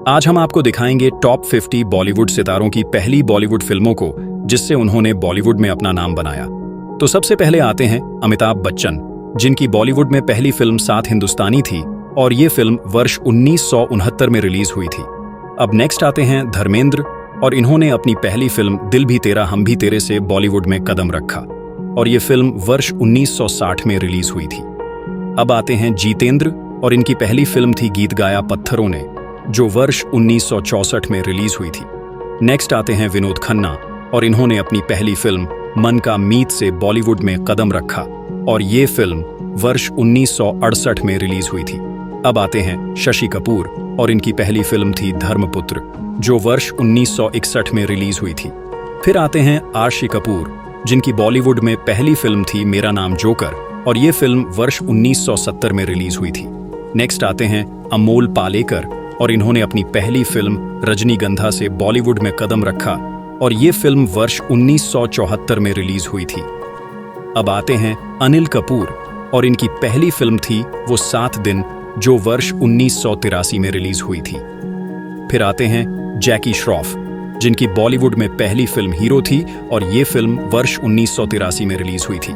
आज हम आपको दिखाएंगे टॉप 50 बॉलीवुड सितारों की पहली बॉलीवुड फिल्मों को जिससे उन्होंने बॉलीवुड में अपना नाम बनाया। तो सबसे पहले आते हैं अमिताभ बच्चन, जिनकी बॉलीवुड में पहली फिल्म सात हिंदुस्तानी थी और ये फिल्म वर्ष 1969 में रिलीज हुई थी। अब नेक्स्ट आते हैं धर्मेंद्र, और इन्होंने अपनी पहली फिल्म दिल भी तेरा हम भी तेरे से बॉलीवुड में कदम रखा और ये फिल्म वर्ष 1960 में रिलीज हुई थी। अब आते हैं जितेंद्र, और इनकी पहली फिल्म थी गीत गाया पत्थरों ने, जो वर्ष 1964 में रिलीज हुई थी। नेक्स्ट आते हैं विनोद खन्ना, और इन्होंने अपनी पहली फिल्म मन का मीत से बॉलीवुड में कदम रखा और ये फिल्म वर्ष 1968 में रिलीज हुई थी। अब आते हैं शशि कपूर, और इनकी पहली फिल्म थी धर्मपुत्र, जो वर्ष 1961 में रिलीज हुई थी। फिर आते हैं आरशी कपूर, जिनकी बॉलीवुड में पहली फिल्म थी मेरा नाम जोकर, और ये फिल्म वर्ष 1970 में रिलीज हुई थी। नेक्स्ट आते हैं अमोल पालेकर, और इन्होंने अपनी पहली फिल्म रजनीगंधा से बॉलीवुड में कदम रखा और ये फिल्म वर्ष 1974 में रिलीज हुई थी। अब आते हैं अनिल कपूर, और इनकी पहली फिल्म थी वो 7 दिन, जो वर्ष 1983 में रिलीज हुई थी। फिर आते हैं जैकी श्रॉफ, जिनकी बॉलीवुड में पहली फिल्म हीरो थी और ये फिल्म वर्ष 1983 में रिलीज हुई थी।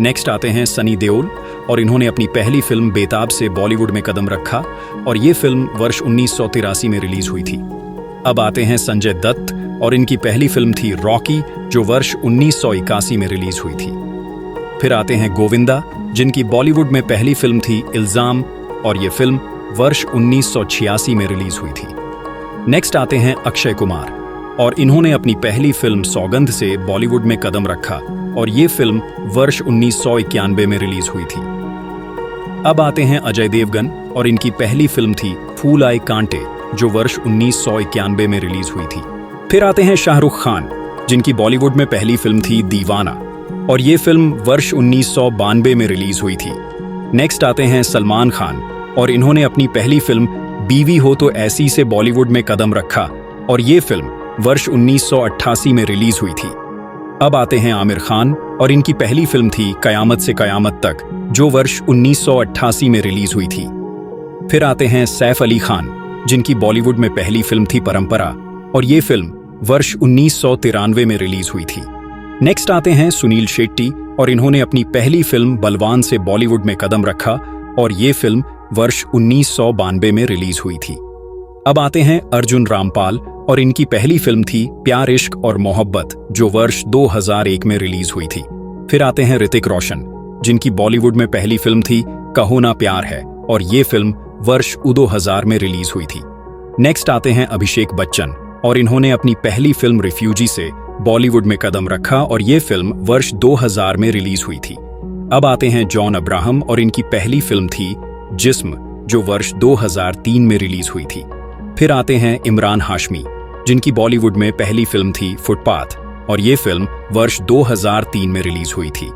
नेक्स्ट आते हैं सनी देओल, और इन्होंने अपनी पहली फिल्म बेताब से बॉलीवुड में कदम रखा और ये फिल्म वर्ष 1983 में रिलीज हुई थी। अब आते हैं संजय दत्त, और इनकी पहली फिल्म थी रॉकी, जो वर्ष 1981 में रिलीज हुई थी। फिर आते हैं गोविंदा, जिनकी बॉलीवुड में पहली फिल्म थी इल्जाम, और ये फिल्म वर्ष 1986 में रिलीज हुई थी। नेक्स्ट आते हैं अक्षय कुमार, और इन्होंने अपनी पहली फिल्म सौगंध से बॉलीवुड में कदम रखा और ये फिल्म वर्ष 1991 में रिलीज हुई थी। अब आते हैं अजय देवगन, और इनकी पहली फिल्म थी फूल आए कांटे, जो वर्ष 1991 में रिलीज हुई थी। फिर आते हैं शाहरुख खान, जिनकी बॉलीवुड में पहली फिल्म थी दीवाना, और ये फिल्म वर्ष 1992 में रिलीज हुई थी। नेक्स्ट आते हैं सलमान खान, और इन्होंने अपनी पहली फिल्म बीवी हो तो ऐसी से बॉलीवुड में कदम रखा और ये फिल्म वर्ष 1988 में रिलीज हुई थी। अब आते हैं आमिर खान, और इनकी पहली फिल्म थी कयामत से कयामत तक, जो वर्ष 1988 में रिलीज हुई थी। फिर आते हैं सैफ अली खान, जिनकी बॉलीवुड में पहली फिल्म थी परंपरा, और ये फिल्म वर्ष 1993 में रिलीज हुई थी। नेक्स्ट आते हैं सुनील शेट्टी, और इन्होंने अपनी पहली फिल्म बलवान से बॉलीवुड में कदम रखा और ये फिल्म वर्ष 1992 में रिलीज हुई थी। अब आते हैं अर्जुन रामपाल, और इनकी पहली फिल्म थी प्यार इश्क और मोहब्बत, जो वर्ष 2001 में रिलीज हुई थी। फिर आते हैं ऋतिक रोशन, जिनकी बॉलीवुड में पहली फिल्म थी कहो ना प्यार है, और ये फिल्म वर्ष 2000 में रिलीज हुई थी। नेक्स्ट आते हैं अभिषेक बच्चन, और इन्होंने अपनी पहली फिल्म रिफ्यूजी से बॉलीवुड में कदम रखा और ये फिल्म वर्ष 2000 में रिलीज हुई थी। अब आते हैं जॉन अब्राहम, और इनकी पहली फिल्म थी जिस्म, जो वर्ष 2003 में रिलीज हुई थी। फिर आते हैं इमरान हाशमी, जिनकी बॉलीवुड में पहली फिल्म थी फुटपाथ, और ये फिल्म वर्ष 2003 में रिलीज हुई थी।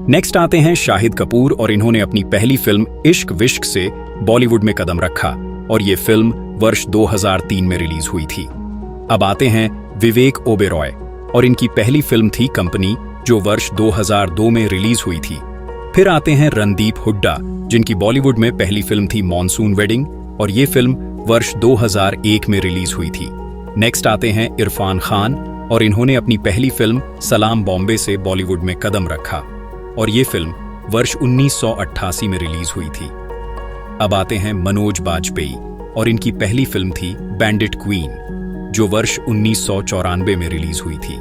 नेक्स्ट आते हैं शाहिद कपूर, और इन्होंने अपनी पहली फिल्म इश्क विश्क से बॉलीवुड में कदम रखा और ये फिल्म वर्ष 2003 में रिलीज हुई थी। अब आते हैं विवेक ओबेरॉय, और इनकी पहली फिल्म थी कंपनी, जो वर्ष 2002 में रिलीज हुई थी। फिर आते हैं रणदीप हुड्डा, जिनकी बॉलीवुड में पहली फिल्म थी मॉनसून वेडिंग, और ये फिल्म वर्ष 2001 में रिलीज हुई थी। नेक्स्ट आते हैं इरफान खान, और इन्होंने अपनी पहली फिल्म सलाम बॉम्बे से बॉलीवुड में कदम रखा और ये फिल्म वर्ष 1988 में रिलीज हुई थी। अब आते हैं मनोज बाजपेयी, और इनकी पहली फिल्म थी बैंडिट क्वीन, जो वर्ष 1994 में रिलीज हुई थी।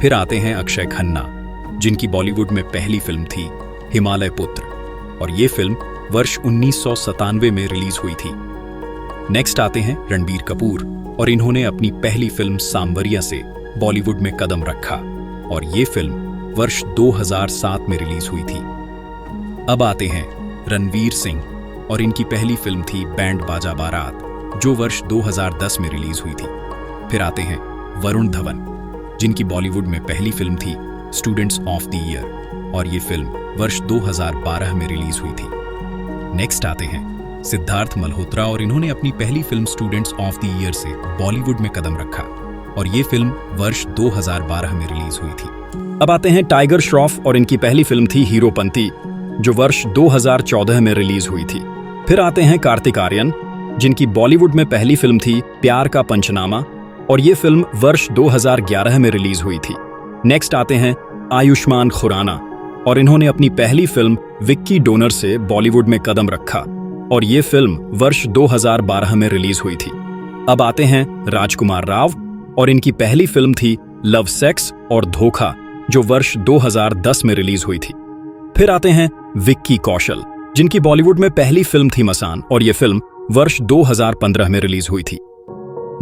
फिर आते हैं अक्षय खन्ना, जिनकी बॉलीवुड में पहली फिल्म थी हिमालय पुत्र, और ये फिल्म वर्ष 1997 में रिलीज हुई थी। नेक्स्ट आते हैं रणबीर कपूर, और इन्होंने अपनी पहली फिल्म सांवरिया से बॉलीवुड में कदम रखा और ये फिल्म वर्ष 2007 में रिलीज हुई थी। अब आते हैं रणवीर सिंह, और इनकी पहली फिल्म थी बैंड बाजा बारात, जो वर्ष 2010 में रिलीज हुई थी। फिर आते हैं वरुण धवन, जिनकी बॉलीवुड में पहली फिल्म थी स्टूडेंट्स ऑफ द ईयर, और ये फिल्म वर्ष 2012 में रिलीज हुई थी। नेक्स्ट आते हैं सिद्धार्थ मल्होत्रा, और इन्होंने अपनी पहली film students of the year से बॉलीवुड में कदम रखा और ये फिल्म वर्ष 2012 में रिलीज हुई थी। अब आते हैं टाइगर श्रॉफ, और इनकी पहली फिल्म थी हीरोपंती, जो वर्ष 2014 में रिलीज हुई थी। फिर आते हैं कार्तिक आर्यन, जिनकी बॉलीवुड में पहली फिल्म थी प्यार का पंचनामा, और ये फिल्म वर्ष 2011 में रिलीज हुई थी। नेक्स्ट आते हैं आयुष्मान खुराना, और इन्होंने अपनी पहली फिल्म विक्की डोनर से बॉलीवुड में कदम रखा, और ये फिल्म वर्ष 2012 में रिलीज हुई थी। अब आते हैं राजकुमार राव, और इनकी पहली फिल्म थी लव सेक्स और धोखा, जो वर्ष 2010 में रिलीज हुई थी। फिर आते हैं विक्की कौशल, जिनकी बॉलीवुड में पहली फिल्म थी मसान, और ये फिल्म वर्ष 2015 में रिलीज हुई थी।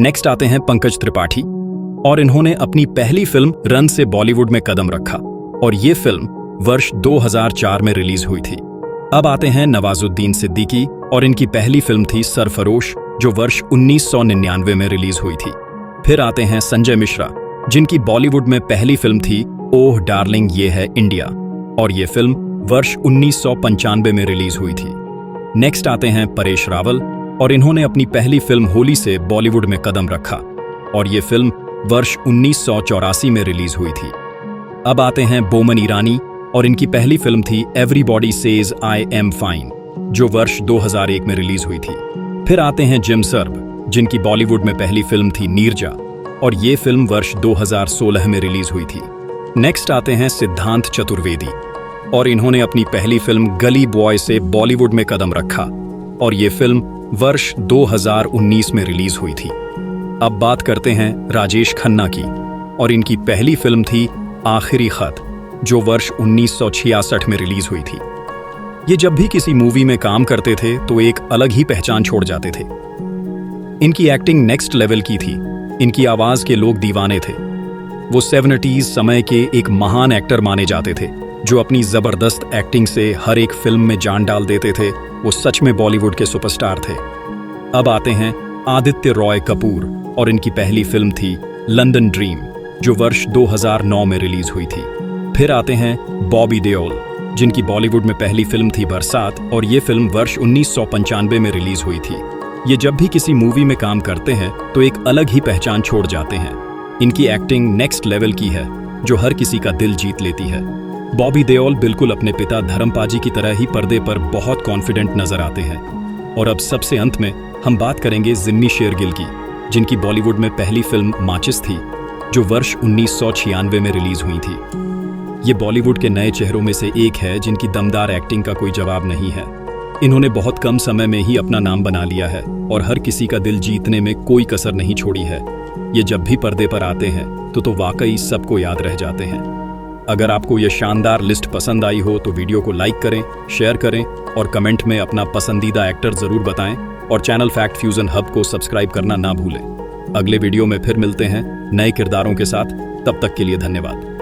नेक्स्ट आते हैं पंकज त्रिपाठी, और इन्होंने अपनी पहली फिल्म रन से बॉलीवुड में कदम रखा, और ये फिल्म वर्ष 2004 में रिलीज हुई थी। अब आते हैं नवाजुद्दीन सिद्दीकी, और इनकी पहली फिल्म थी सरफरोश, जो वर्ष 1999 में रिलीज हुई थी। फिर आते हैं संजय मिश्रा, जिनकी बॉलीवुड में पहली फिल्म थी ओह डार्लिंग ये है इंडिया, और ये फिल्म वर्ष 1995 में रिलीज हुई थी। नेक्स्ट आते हैं परेश रावल, और इन्होंने अपनी पहली फिल्म होली से बॉलीवुड में कदम रखा, और ये फिल्म वर्ष 1984 में रिलीज हुई थी। अब आते हैं बोमन ईरानी, और इनकी पहली फिल्म थी everybody says I am fine, जो वर्ष 2001 में रिलीज हुई थी। फिर आते हैं जिम सर्ब, जिनकी बॉलीवुड में पहली फिल्म थी नीरजा, और ये फिल्म वर्ष 2016 में रिलीज हुई थी। नेक्स्ट आते हैं सिद्धांत चतुर्वेदी, और इन्होंने अपनी पहली फिल्म गली बॉय से बॉलीवुड में कदम रखा, और ये फिल्म वर्ष 2019 में रिलीज हुई थी। अब बात करते हैं राजेश खन्ना की, और इनकी पहली फिल्म थी आखिरी खत, जो वर्ष 1966 में रिलीज हुई थी। ये जब भी किसी मूवी में काम करते थे तो एक अलग ही पहचान छोड़ जाते थे। इनकी एक्टिंग नेक्स्ट लेवल की थी, इनकी आवाज के लोग दीवाने थे। वो 70s समय के एक महान एक्टर माने जाते थे, जो अपनी जबरदस्त एक्टिंग से हर एक फिल्म में जान डाल देते थे। वो सच में बॉलीवुड के सुपरस्टार थे। अब आते हैं आदित्य रॉय कपूर, और इनकी पहली फिल्म थी लंदन ड्रीम, जो वर्ष 2009 में रिलीज हुई थी। फिर आते हैं बॉबी देओल, जिनकी बॉलीवुड में पहली फिल्म थी बरसात, और ये फिल्म वर्ष 1995 में रिलीज हुई थी। ये जब भी किसी मूवी में काम करते हैं तो एक अलग ही पहचान छोड़ जाते हैं। इनकी एक्टिंग नेक्स्ट लेवल की है, जो हर किसी का दिल जीत लेती है। बॉबी देओल बिल्कुल अपने पिता धर्मपाजी की तरह ही पर्दे पर बहुत कॉन्फिडेंट नजर आते हैं। और अब सबसे अंत में हम बात करेंगे जिम्मी शेरगिल की, जिनकी बॉलीवुड में पहली फिल्म माचिस थी, जो वर्ष 1996 में रिलीज हुई थी। ये बॉलीवुड के नए चेहरों में से एक है जिनकी दमदार एक्टिंग का कोई जवाब नहीं है। इन्होंने बहुत कम समय में ही अपना नाम बना लिया है, और हर किसी का दिल जीतने में कोई कसर नहीं छोड़ी है। ये जब भी पर्दे पर आते हैं तो वाकई सबको याद रह जाते हैं। अगर आपको ये शानदार लिस्ट पसंद आई हो तो वीडियो को लाइक करें, शेयर करें, और कमेंट में अपना पसंदीदा एक्टर जरूर बताएं, और चैनल फैक्ट फ्यूजन हब को सब्सक्राइब करना ना भूलें। अगले वीडियो में फिर मिलते हैं नए किरदारों के साथ। तब तक के लिए धन्यवाद।